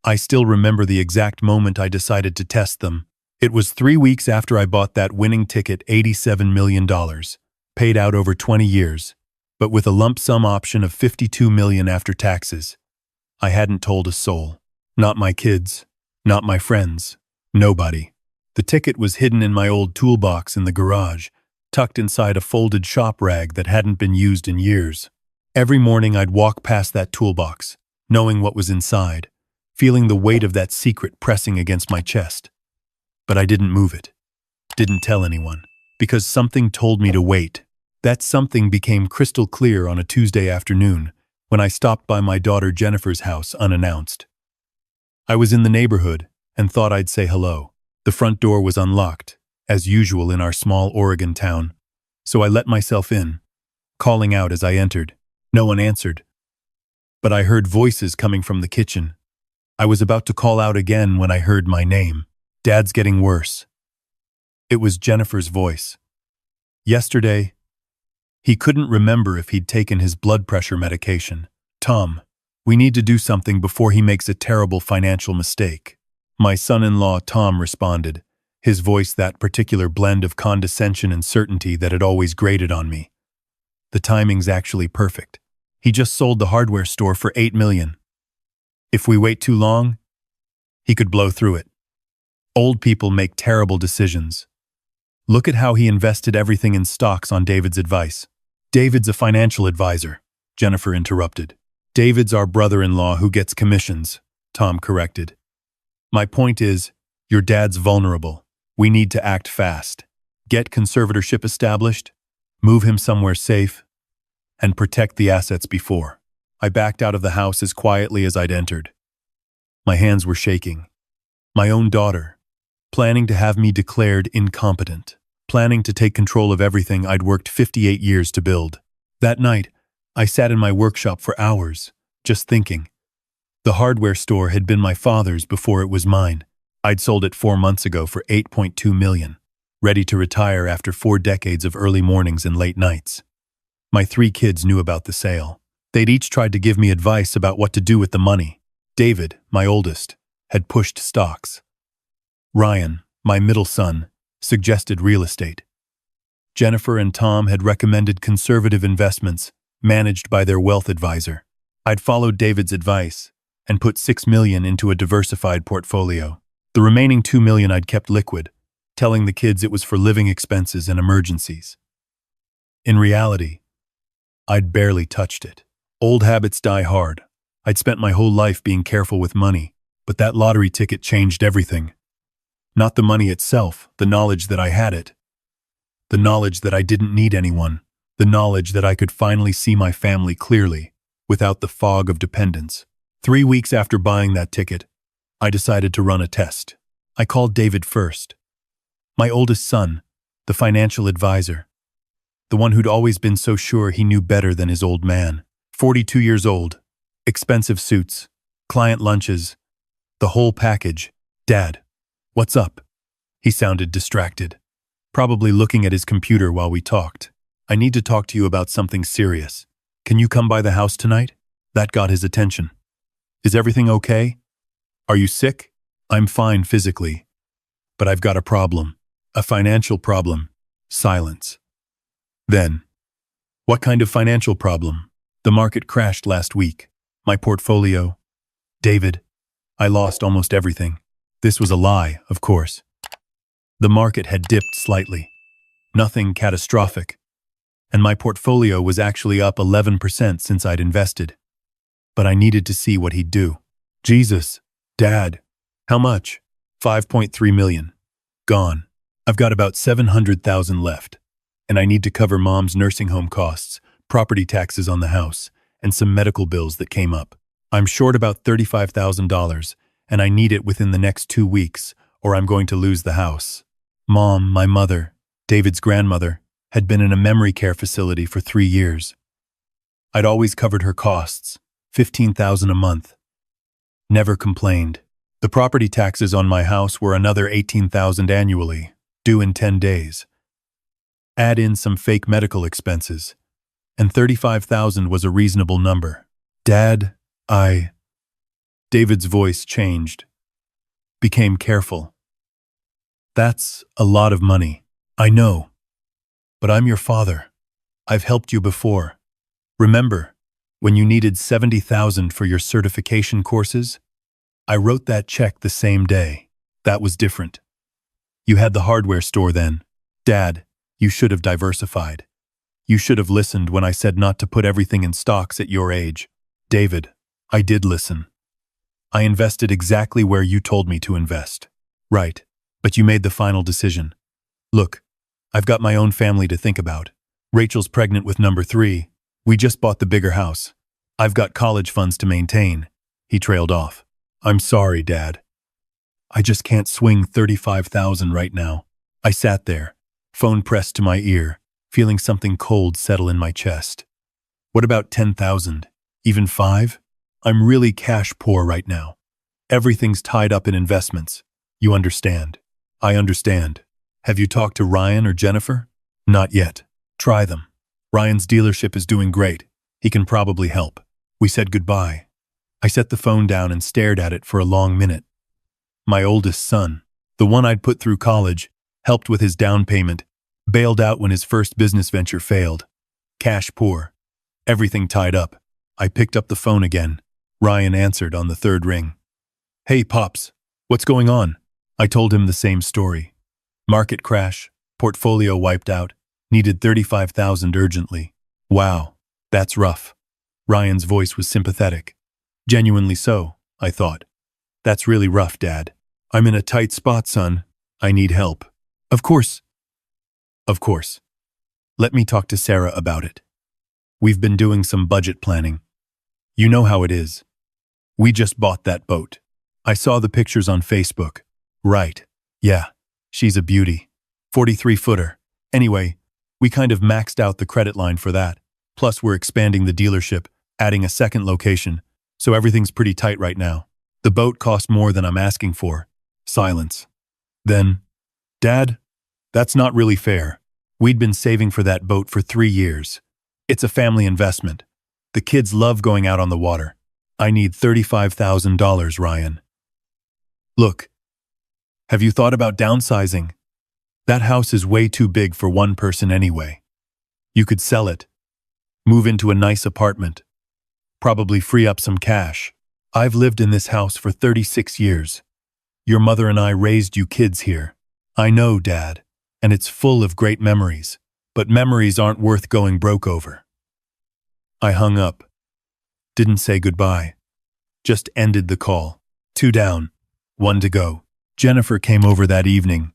I still remember the exact moment I decided to test them. It was 3 weeks after I bought that winning ticket, $87 million, paid out over 20 years, but with a lump sum option of $52 million after taxes. I hadn't told a soul. Not my kids, not my friends, nobody. The ticket was hidden in my old toolbox in the garage, tucked inside a folded shop rag that hadn't been used in years. Every morning I'd walk past that toolbox, knowing what was inside, feeling the weight of that secret pressing against my chest. But I didn't move it, didn't tell anyone, because something told me to wait. That something became crystal clear on a Tuesday afternoon when I stopped by my daughter Jennifer's house unannounced. I was in the neighborhood and thought I'd say hello. The front door was unlocked, as usual in our small Oregon town, so I let myself in, calling out as I entered. No one answered. But I heard voices coming from the kitchen. I was about to call out again when I heard my name. Dad's getting worse. It was Jennifer's voice. Yesterday, he couldn't remember if he'd taken his blood pressure medication. Tom, we need to do something before he makes a terrible financial mistake. My son-in-law Tom responded, his voice that particular blend of condescension and certainty that had always grated on me. The timing's actually perfect. He just sold the hardware store for $8 million. If we wait too long, he could blow through it. Old people make terrible decisions. Look at how he invested everything in stocks on David's advice. David's a financial advisor, Jennifer interrupted. David's our brother-in-law who gets commissions, Tom corrected. My point is, your dad's vulnerable. We need to act fast. Get conservatorship established, move him somewhere safe, and protect the assets before. I backed out of the house as quietly as I'd entered. My hands were shaking. My own daughter, planning to have me declared incompetent, planning to take control of everything I'd worked 58 years to build. That night, I sat in my workshop for hours, just thinking. The hardware store had been my father's before it was mine. I'd sold it 4 months ago for $8.2 million, ready to retire after 4 decades of early mornings and late nights. My 3 kids knew about the sale. They'd each tried to give me advice about what to do with the money. David, my oldest, had pushed stocks. Ryan, my middle son, suggested real estate. Jennifer and Tom had recommended conservative investments managed by their wealth advisor. I'd followed David's advice and put $6 million into a diversified portfolio. The remaining $2 million I'd kept liquid, telling the kids it was for living expenses and emergencies. In reality, I'd barely touched it. Old habits die hard. I'd spent my whole life being careful with money, but that lottery ticket changed everything. Not the money itself, the knowledge that I had it. The knowledge that I didn't need anyone. The knowledge that I could finally see my family clearly, without the fog of dependence. 3 weeks after buying that ticket, I decided to run a test. I called David first. My oldest son, the financial advisor. The one who'd always been so sure he knew better than his old man. 42 years old, expensive suits, client lunches, the whole package. Dad, what's up? He sounded distracted, probably looking at his computer while we talked. I need to talk to you about something serious. Can you come by the house tonight? That got his attention. Is everything okay? Are you sick? I'm fine physically, but I've got a problem. A financial problem. Silence. Then, what kind of financial problem? The market crashed last week. My portfolio. David, I lost almost everything. This was a lie, of course. The market had dipped slightly. Nothing catastrophic. And my portfolio was actually up 11% since I'd invested. But I needed to see what he'd do. Jesus, Dad, how much? $5.3 million. Gone. I've got about $700,000 left. And I need to cover Mom's nursing home costs, property taxes on the house, and some medical bills that came up. I'm short about $35,000, and I need it within the next 2 weeks, or I'm going to lose the house. Mom, my mother, David's grandmother, had been in a memory care facility for 3 years. I'd always covered her costs, $15,000 a month. Never complained. The property taxes on my house were another $18,000 annually, due in 10 days. Add in some fake medical expenses, and $35,000 was a reasonable number. Dad, David's voice changed, became careful. That's a lot of money. I know. But I'm your father. I've helped you before. Remember, when you needed $70,000 for your certification courses? I wrote that check the same day. That was different. You had the hardware store then. Dad, you should have diversified. You should have listened when I said not to put everything in stocks at your age. David, I did listen. I invested exactly where you told me to invest. Right, but you made the final decision. Look, I've got my own family to think about. Rachel's pregnant with number 3. We just bought the bigger house. I've got college funds to maintain. He trailed off. I'm sorry, Dad. I just can't swing $35,000 right now. I sat there, phone pressed to my ear, feeling something cold settle in my chest. What about 10,000? Even 5? I'm really cash poor right now. Everything's tied up in investments. You understand. I understand. Have you talked to Ryan or Jennifer? Not yet. Try them. Ryan's dealership is doing great. He can probably help. We said goodbye. I set the phone down and stared at it for a long minute. My oldest son, the one I'd put through college, helped with his down payment, bailed out when his first business venture failed. Cash poor. Everything tied up. I picked up the phone again. Ryan answered on the 3rd ring. Hey, Pops. What's going on? I told him the same story. Market crash, portfolio wiped out, needed $35,000 urgently. Wow, that's rough. Ryan's voice was sympathetic. Genuinely so, I thought. That's really rough, Dad. I'm in a tight spot, son. I need help. Of course. Of course. Let me talk to Sarah about it. We've been doing some budget planning. You know how it is. We just bought that boat. I saw the pictures on Facebook. Right. Yeah. She's a beauty. 43-footer. Anyway, we kind of maxed out the credit line for that. Plus, we're expanding the dealership, adding a second location, so everything's pretty tight right now. The boat cost more than I'm asking for. Silence. Then, Dad, that's not really fair. We'd been saving for that boat for 3 years. It's a family investment. The kids love going out on the water. I need $35,000, Ryan. Look, have you thought about downsizing? That house is way too big for one person anyway. You could sell it, move into a nice apartment, probably free up some cash. I've lived in this house for 36 years. Your mother and I raised you kids here. I know, Dad, and it's full of great memories, but memories aren't worth going broke over. I hung up. Didn't say goodbye. Just ended the call. 2 down, 1 to go. Jennifer came over that evening.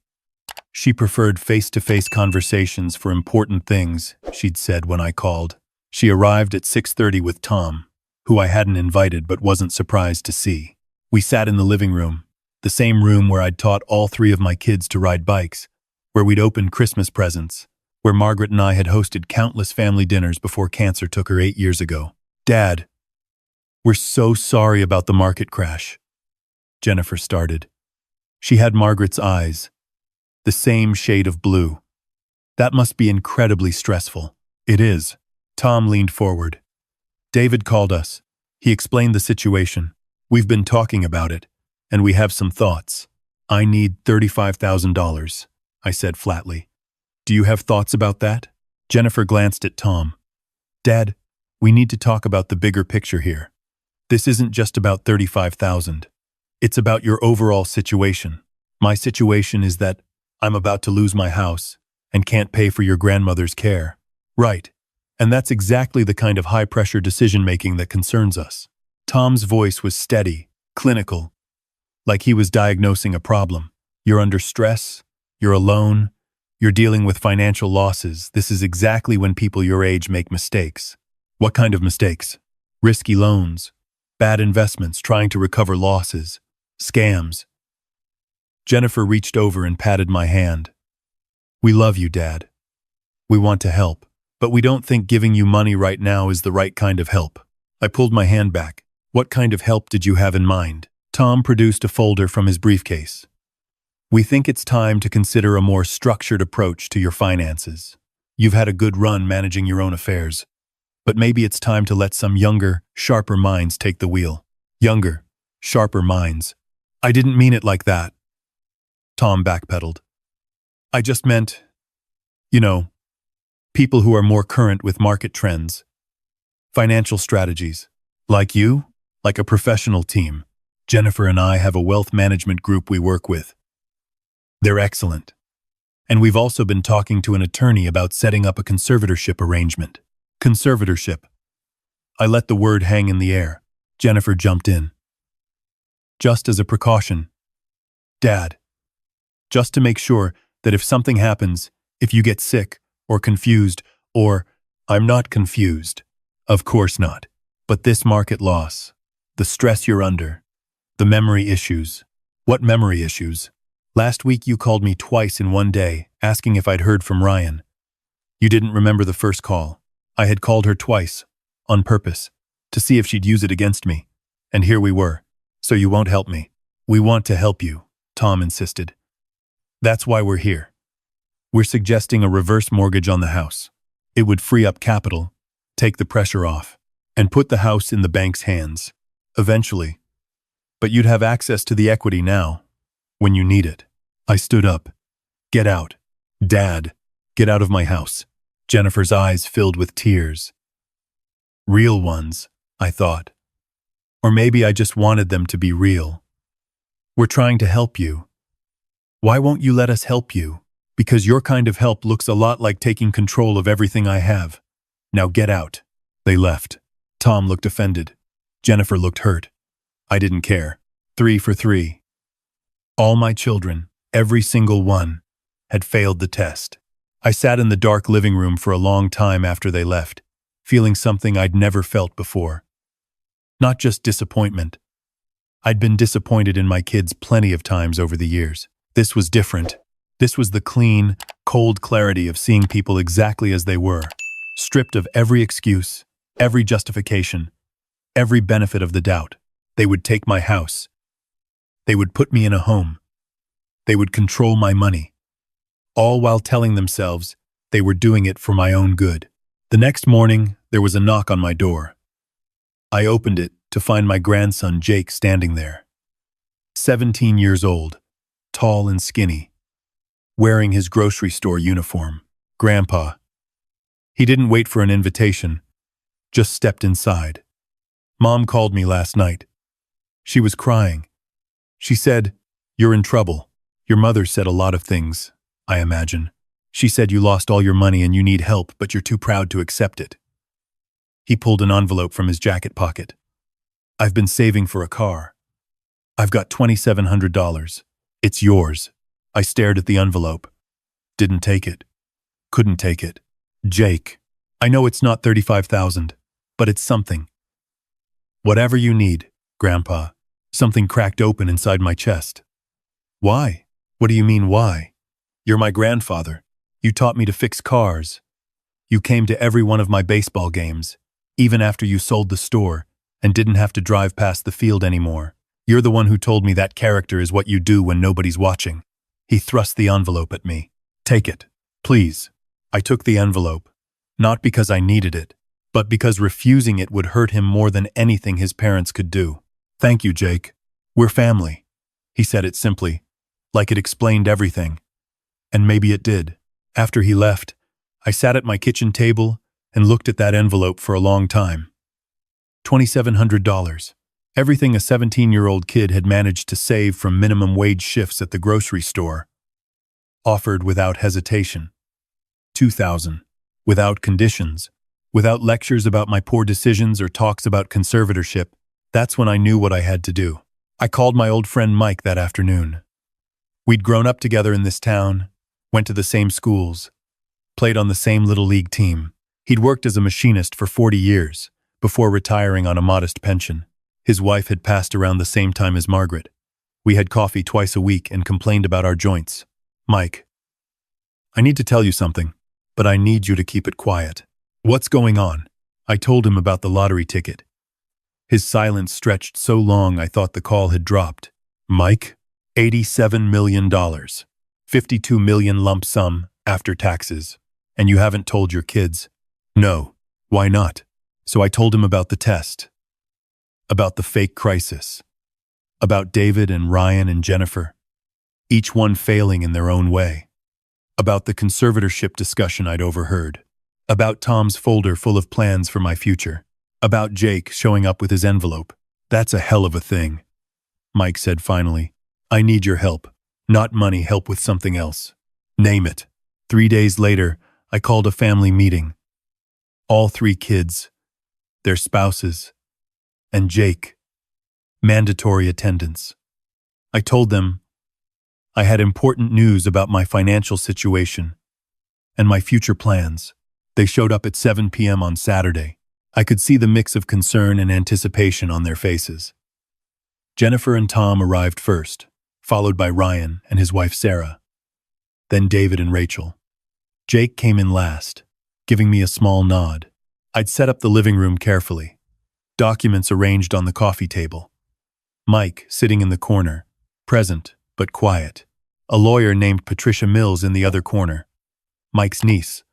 She preferred face-to-face conversations for important things, she'd said when I called. She arrived at 6:30 with Tom, who I hadn't invited but wasn't surprised to see. We sat in the living room, the same room where I'd taught all 3 of my kids to ride bikes, where we'd opened Christmas presents, where Margaret and I had hosted countless family dinners before cancer took her 8 years ago. Dad, we're so sorry about the market crash. Jennifer started. She had Margaret's eyes, the same shade of blue. That must be incredibly stressful. It is. Tom leaned forward. David called us. He explained the situation. We've been talking about it, and we have some thoughts. I need $35,000, I said flatly. Do you have thoughts about that? Jennifer glanced at Tom. Dad, we need to talk about the bigger picture here. This isn't just about $35,000. It's about your overall situation. My situation is that I'm about to lose my house and can't pay for your grandmother's care. Right. And that's exactly the kind of high-pressure decision-making that concerns us. Tom's voice was steady, clinical, like he was diagnosing a problem. You're under stress, you're alone, you're dealing with financial losses. This is exactly when people your age make mistakes. What kind of mistakes? Risky loans, bad investments trying to recover losses, scams. Jennifer reached over and patted my hand. We love you, Dad. We want to help, but we don't think giving you money right now is the right kind of help. I pulled my hand back. What kind of help did you have in mind? Tom produced a folder from his briefcase. We think it's time to consider a more structured approach to your finances. You've had a good run managing your own affairs, but maybe it's time to let some younger, sharper minds take the wheel. Younger, Sharper minds. I didn't mean it like that. Tom backpedaled. I just meant, you know, people who are more current with market trends, financial strategies. Like you, like a professional team. Jennifer and I have a wealth management group we work with. They're excellent. And we've also been talking to an attorney about setting up a conservatorship arrangement. Conservatorship. I let the word hang in the air. Jennifer jumped in. Just as a precaution. Dad. Just to make sure that if something happens, if you get sick, or confused, or, I'm not confused. Of course not. But this market loss, the stress you're under, the memory issues. What memory issues? Last week you called me twice in one day, asking if I'd heard from Ryan. You didn't remember the first call. I had called her twice, on purpose, to see if she'd use it against me. And here we were. So you won't help me. We want to help you, Tom insisted. That's why we're here. We're suggesting a reverse mortgage on the house. It would free up capital, take the pressure off, and put the house in the bank's hands. Eventually. But you'd have access to the equity now, when you need it. I stood up. Get out. Dad, get out of my house. Jennifer's eyes filled with tears. Real ones, I thought. Or maybe I just wanted them to be real. We're trying to help you. Why won't you let us help you? Because your kind of help looks a lot like taking control of everything I have. Now get out. They left. Tom looked offended. Jennifer looked hurt. I didn't care. 3 for 3. All my children, every single one, had failed the test. I sat in the dark living room for a long time after they left, feeling something I'd never felt before. Not just disappointment. I'd been disappointed in my kids plenty of times over the years. This was different. This was the clean, cold clarity of seeing people exactly as they were, stripped of every excuse, every justification, every benefit of the doubt. They would take my house. They would put me in a home. They would control my money. All while telling themselves they were doing it for my own good. The next morning, there was a knock on my door. I opened it to find my grandson Jake standing there. 17 years old, tall and skinny, wearing his grocery store uniform. Grandpa. He didn't wait for an invitation, just stepped inside. Mom called me last night. She was crying. She said, "You're in trouble." Your mother said a lot of things, I imagine. She said you lost all your money and you need help, but you're too proud to accept it. He pulled an envelope from his jacket pocket. I've been saving for a car. I've got $2,700. It's yours. I stared at the envelope. Didn't take it. Couldn't take it. Jake, I know it's not $35,000, but it's something. Whatever you need, Grandpa. Something cracked open inside my chest. Why? What do you mean, why? You're my grandfather. You taught me to fix cars. You came to every one of my baseball games, even after you sold the store and didn't have to drive past the field anymore. You're the one who told me that character is what you do when nobody's watching. He thrust the envelope at me. Take it, please. I took the envelope, not because I needed it, but because refusing it would hurt him more than anything his parents could do. Thank you, Jake. We're family. He said it simply, like it explained everything. And maybe it did. After he left, I sat at my kitchen table and looked at that envelope for a long time. $2,700. Everything a 17-year-old kid had managed to save from minimum wage shifts at the grocery store. Offered without hesitation. $2,000. Without conditions. Without lectures about my poor decisions or talks about conservatorship. That's when I knew what I had to do. I called my old friend Mike that afternoon. We'd grown up together in this town, went to the same schools, played on the same little league team. He'd worked as a machinist for 40 years, before retiring on a modest pension. His wife had passed around the same time as Margaret. We had coffee twice a week and complained about our joints. Mike, I need to tell you something, but I need you to keep it quiet. What's going on? I told him about the lottery ticket. His silence stretched so long I thought the call had dropped. Mike, $87 million. $52 million lump sum after taxes. And you haven't told your kids? No. Why not? So I told him about the test. About the fake crisis. About David and Ryan and Jennifer, each one failing in their own way. About the conservatorship discussion I'd overheard. About Tom's folder full of plans for my future. About Jake showing up with his envelope. That's a hell of a thing. Mike said finally, I need your help. Not money, help with something else. Name it. 3 days later, I called a family meeting. All 3 kids, their spouses, and Jake. Mandatory attendance. I told them I had important news about my financial situation and my future plans. They showed up at 7 p.m. on Saturday. I could see the mix of concern and anticipation on their faces. Jennifer and Tom arrived first, followed by Ryan and his wife Sarah, then David and Rachel. Jake came in last, giving me a small nod. I'd set up the living room carefully, documents arranged on the coffee table. Mike sitting in the corner, present but quiet. A lawyer named Patricia Mills in the other corner. Mike's niece.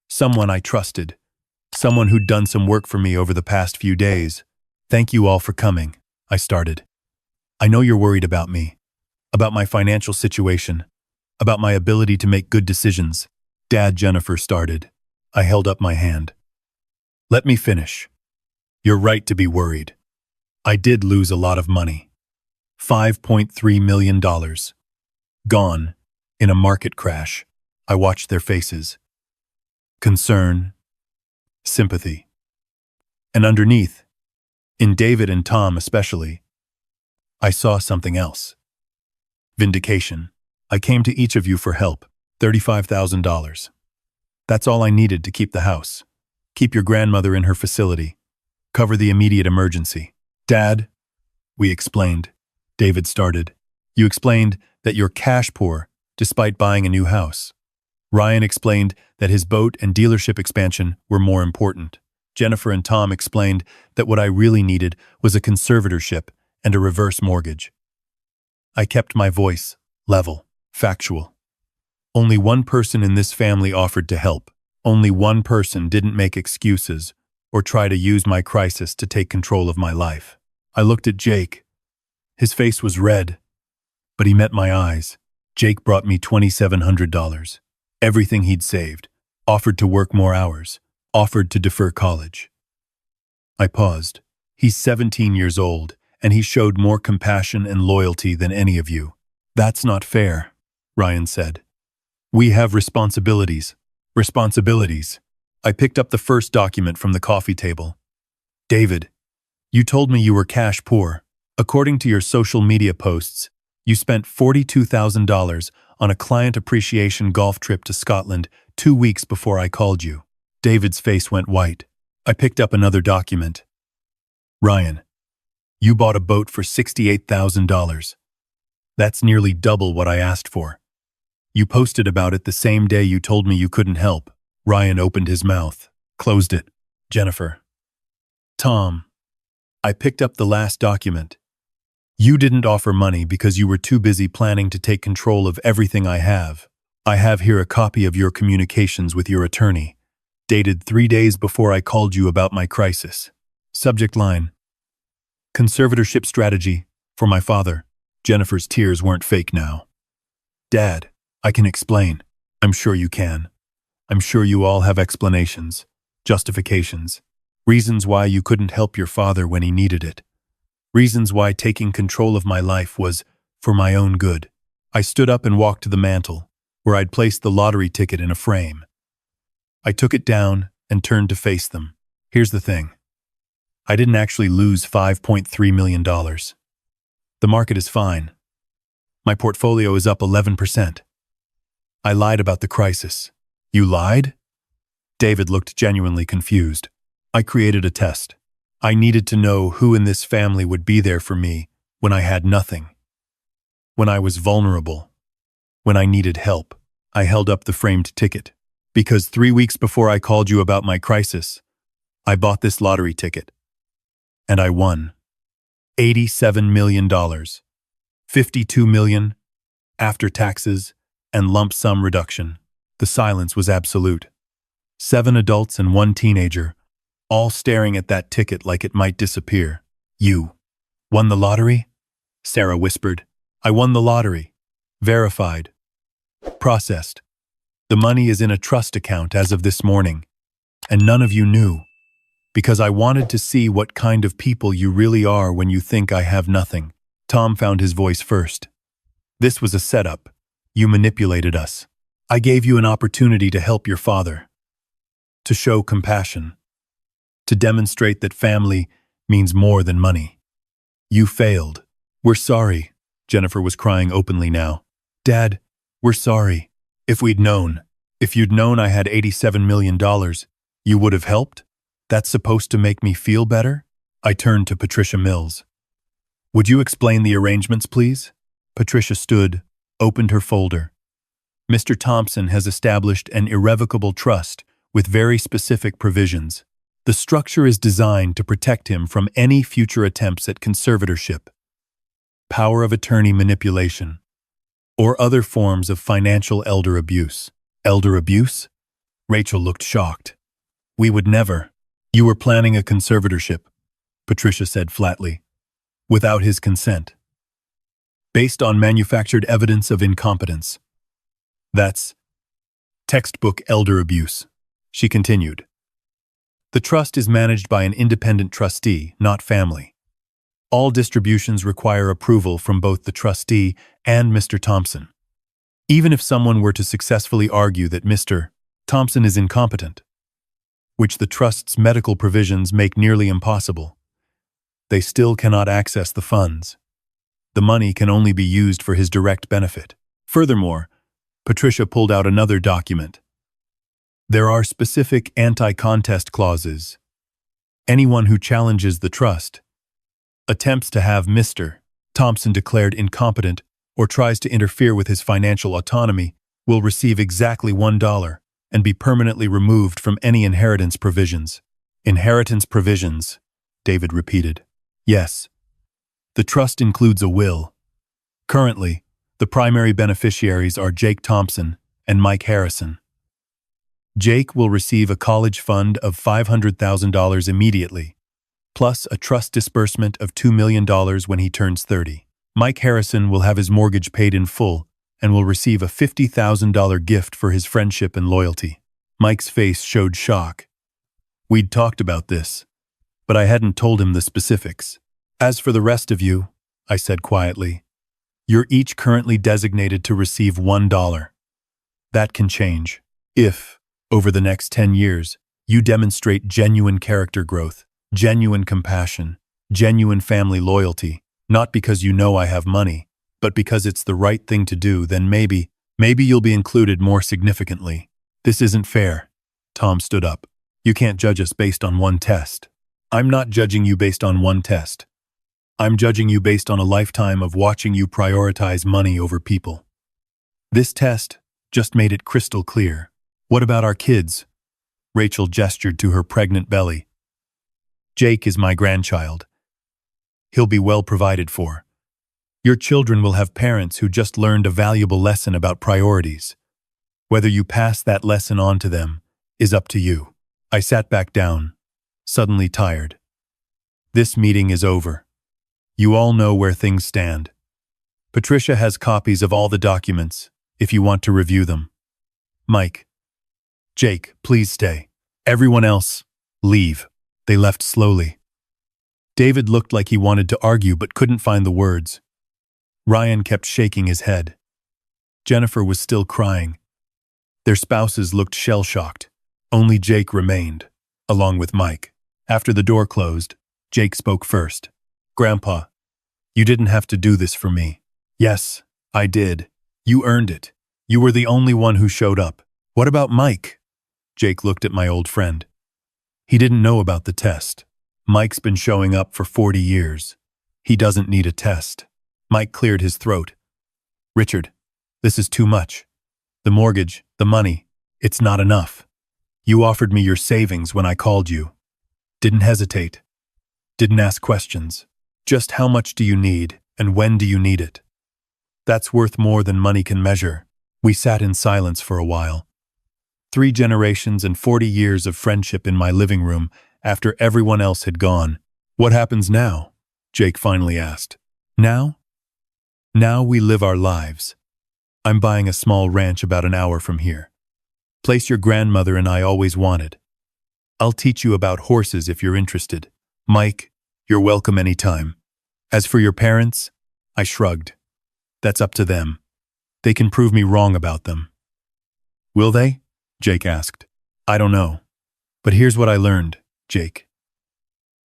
Someone I trusted. Someone who'd done some work for me over the past few days. Thank you all for coming, I started. I know you're worried about me, about my financial situation, about my ability to make good decisions. Dad, Jennifer started. I held up my hand. Let me finish. You're right to be worried. I did lose a lot of money. $5.3 million. Gone, in a market crash. I watched their faces. Concern, sympathy. And underneath, in David and Tom especially, I saw something else. Vindication. I came to each of you for help. $35,000. That's all I needed to keep the house. Keep your grandmother in her facility. Cover the immediate emergency. Dad, we explained. David started. You explained that you're cash poor despite buying a new house. Ryan explained that his boat and dealership expansion were more important. Jennifer and Tom explained that what I really needed was a conservatorship and a reverse mortgage. I kept my voice level, factual. Only one person in this family offered to help. Only one person didn't make excuses or try to use my crisis to take control of my life. I looked at Jake. His face was red, but he met my eyes. Jake brought me $2,700. Everything he'd saved, offered to work more hours, offered to defer college. I paused. He's 17 years old, and he showed more compassion and loyalty than any of you. That's not fair, Ryan said. We have responsibilities. Responsibilities. I picked up the first document from the coffee table. David, you told me you were cash poor. According to your social media posts, you spent $42,000 on a client appreciation golf trip to Scotland 2 weeks before I called you. David's face went white. I picked up another document. Ryan, you bought a boat for $68,000. That's nearly double what I asked for. You posted about it the same day you told me you couldn't help. Ryan opened his mouth, closed it. Jennifer. Tom. I picked up the last document. You didn't offer money because you were too busy planning to take control of everything I have. I have here a copy of your communications with your attorney, dated 3 days before I called you about my crisis. Subject line: conservatorship strategy for my father. Jennifer's tears weren't fake now. Dad, I can explain. I'm sure you can. I'm sure you all have explanations, justifications, reasons why you couldn't help your father when he needed it. Reasons why taking control of my life was for my own good. I stood up and walked to the mantel, where I'd placed the lottery ticket in a frame. I took it down and turned to face them. Here's the thing. I didn't actually lose $5.3 million. The market is fine. My portfolio is up 11%. I lied about the crisis. You lied? David looked genuinely confused. I created a test. I needed to know who in this family would be there for me when I had nothing. When I was vulnerable. When I needed help. I held up the framed ticket. Because 3 weeks before I called you about my crisis, I bought this lottery ticket. And I won. $87 million. $52 million after taxes and lump sum reduction. The silence was absolute. 7 adults and 1 teenager, all staring at that ticket like it might disappear. You won the lottery? Sarah whispered. I won the lottery. Verified. Processed. The money is in a trust account as of this morning, and none of you knew, because I wanted to see what kind of people you really are when you think I have nothing. Tom found his voice first. This was a setup. You manipulated us. I gave you an opportunity to help your father, to show compassion, to demonstrate that family means more than money. You failed. We're sorry. Jennifer was crying openly now. Dad, we're sorry. If you'd known I had $87 million, you would have helped? That's supposed to make me feel better? I turned to Patricia Mills. Would you explain the arrangements, please? Patricia stood, opened her folder. Mr. Thompson has established an irrevocable trust with very specific provisions. The structure is designed to protect him from any future attempts at conservatorship, power of attorney manipulation, or other forms of financial elder abuse. Elder abuse? Rachel looked shocked. We would never. You were planning a conservatorship, Patricia said flatly, without his consent, based on manufactured evidence of incompetence. That's textbook elder abuse, she continued. The trust is managed by an independent trustee, not family. All distributions require approval from both the trustee and Mr. Thompson. Even if someone were to successfully argue that Mr. Thompson is incompetent, which the trust's medical provisions make nearly impossible, they still cannot access the funds. The money can only be used for his direct benefit. Furthermore, Patricia pulled out another document. There are specific anti-contest clauses. Anyone who challenges the trust, attempts to have Mr. Thompson declared incompetent, or tries to interfere with his financial autonomy, will receive exactly $1 and be permanently removed from any inheritance provisions. Inheritance provisions, David repeated. Yes. The trust includes a will. Currently, the primary beneficiaries are Jake Thompson and Mike Harrison. Jake will receive a college fund of $500,000 immediately, plus a trust disbursement of $2 million when he turns 30. Mike Harrison will have his mortgage paid in full and will receive a $50,000 gift for his friendship and loyalty. Mike's face showed shock. We'd talked about this, but I hadn't told him the specifics. As for the rest of you, I said quietly, you're each currently designated to receive $1. That can change if, over the next 10 years, you demonstrate genuine character growth, genuine compassion, genuine family loyalty, not because you know I have money, but because it's the right thing to do, then maybe you'll be included more significantly. This isn't fair. Tom stood up. You can't judge us based on one test. I'm not judging you based on one test. I'm judging you based on a lifetime of watching you prioritize money over people. This test just made it crystal clear. What about our kids? Rachel gestured to her pregnant belly. Jake is my grandchild. He'll be well provided for. Your children will have parents who just learned a valuable lesson about priorities. Whether you pass that lesson on to them is up to you. I sat back down, suddenly tired. This meeting is over. You all know where things stand. Patricia has copies of all the documents, if you want to review them. Mike. Jake, please stay. Everyone else, leave. They left slowly. David looked like he wanted to argue but couldn't find the words. Ryan kept shaking his head. Jennifer was still crying. Their spouses looked shell-shocked. Only Jake remained, along with Mike. After the door closed, Jake spoke first. Grandpa, you didn't have to do this for me. Yes, I did. You earned it. You were the only one who showed up. What about Mike? Jake looked at my old friend. He didn't know about the test. Mike's been showing up for 40 years. He doesn't need a test. Mike cleared his throat. Richard, this is too much. The mortgage, the money, it's not enough. You offered me your savings when I called you. Didn't hesitate. Didn't ask questions. Just how much do you need and when do you need it? That's worth more than money can measure. We sat in silence for a while. 3 generations and 40 years of friendship in my living room after everyone else had gone. What happens now? Jake finally asked. Now? Now we live our lives. I'm buying a small ranch about an hour from here. Place your grandmother and I always wanted. I'll teach you about horses if you're interested. Mike, you're welcome anytime. As for your parents, I shrugged. That's up to them. They can prove me wrong about them. Will they? Jake asked. I don't know. But here's what I learned, Jake.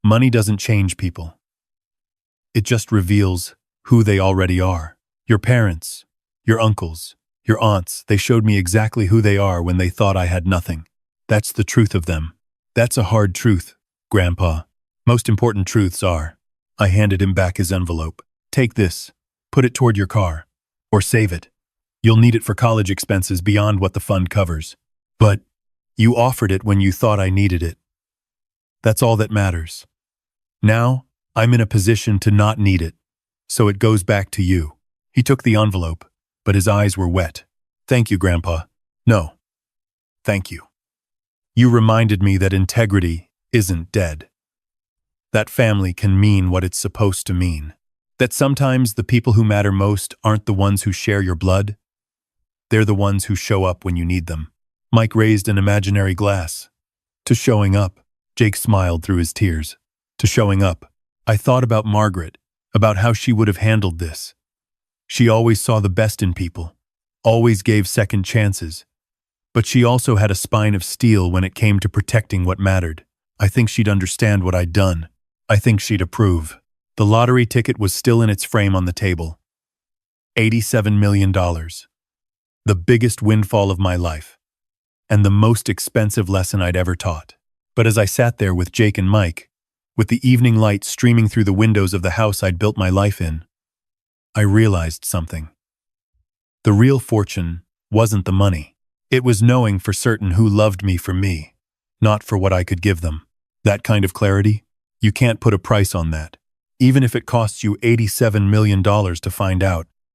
Money doesn't change people. It just reveals who they already are. Your parents, your uncles, your aunts, they showed me exactly who they are when they thought I had nothing. That's the truth of them. That's a hard truth, Grandpa. Most important truths are. I handed him back his envelope. Take this. Put it toward your car. Or save it. You'll need it for college expenses beyond what the fund covers. But you offered it when you thought I needed it. That's all that matters. Now, I'm in a position to not need it. So it goes back to you. He took the envelope, but his eyes were wet. Thank you, Grandpa. No. Thank you. You reminded me that integrity isn't dead. That family can mean what it's supposed to mean. That sometimes the people who matter most aren't the ones who share your blood. They're the ones who show up when you need them. Mike raised an imaginary glass. To showing up. Jake smiled through his tears. To showing up. I thought about Margaret, about how she would have handled this. She always saw the best in people, always gave second chances. But she also had a spine of steel when it came to protecting what mattered. I think she'd understand what I'd done. I think she'd approve. The lottery ticket was still in its frame on the table. $87 million. The biggest windfall of my life. And the most expensive lesson I'd ever taught. But as I sat there with Jake and Mike, with the evening light streaming through the windows of the house I'd built my life in, I realized something. The real fortune wasn't the money. It was knowing for certain who loved me for me, not for what I could give them. That kind of clarity, you can't put a price on that. Even if it costs you $87 million to find out,